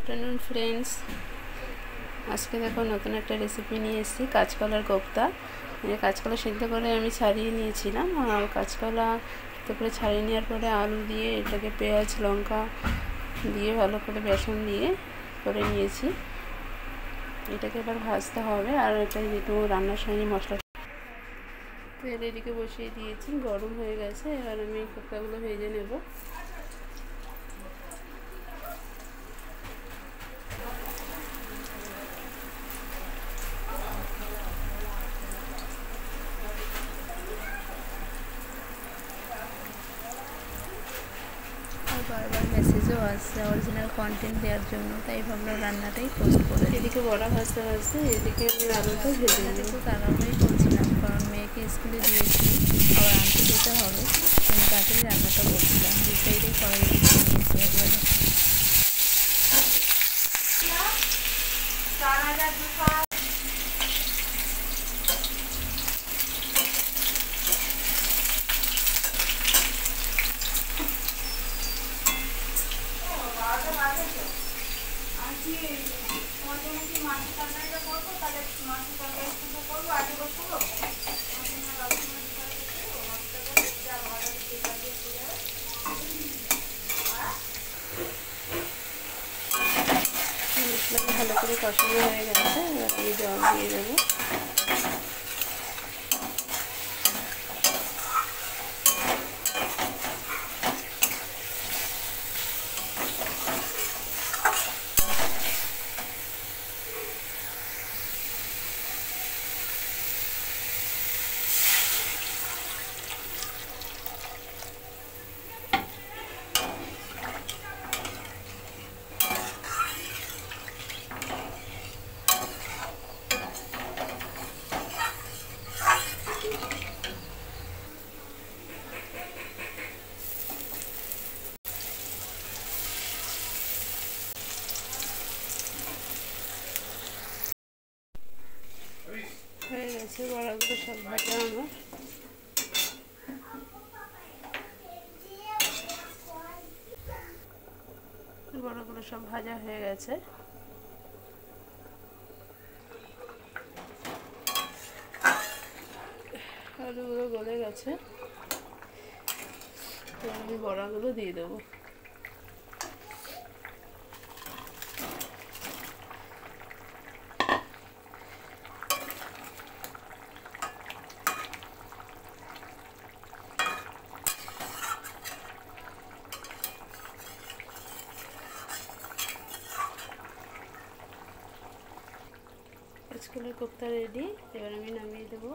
Afternoon friends, आज के देखो नतून एक रेसिपि निये एसेछि काँचकलार कोफ्ता। काँचकला सिद्ध करे आमी छाड़िए निয়েছিলাম और काँचकला सिद्ध करे छाड़िए नेওয়ার পরে आलू दिए एटाके पेঁয়াজ लंका दिए भालो करे बेसन दिए करे निয়েছি। एटाके एबार भाजते होबे और एटा जेहेतु रान्नार समय मशला तेल एदिके बसिए दिएছি, गरम হয়ে গেছে। এবার আমি কোফতাগুলো ভেজে নেব। বারবার মেসেজও আসছে অরিজিনাল কন্টেন্ট দেওয়ার জন্য, তাই ভাবলাম রান্নাটাই পোস্ট করে। এদিকে বড়া ভাজতে ভাজতে এদিকে আমি আলুটা ভেজে নেব। তো তাড়াহুড়োই করছিলাম, কারণ মেয়েকে স্কুলে দিয়েছি, আবার আনতে যেতে হবে। আমি তাড়াতাড়ি রান্নাটা করছিলাম, দু সাইডে কড়াই নিয়েছি একবারে। ভালো করে কষানো হয়ে গেছে, এবার আমি জল দিয়ে দেবো। হয়ে গেছে বড়াগুলো সব ভাজা আমার। বড়াগুলো সব ভাজা হয়ে গেছে। আলুগুলো গলে গেছে, তো আমি বড়াগুলো দিয়ে দেবো। কাঁচকলার কোফতা রেডি, এবার আমি নামিয়ে দেবো।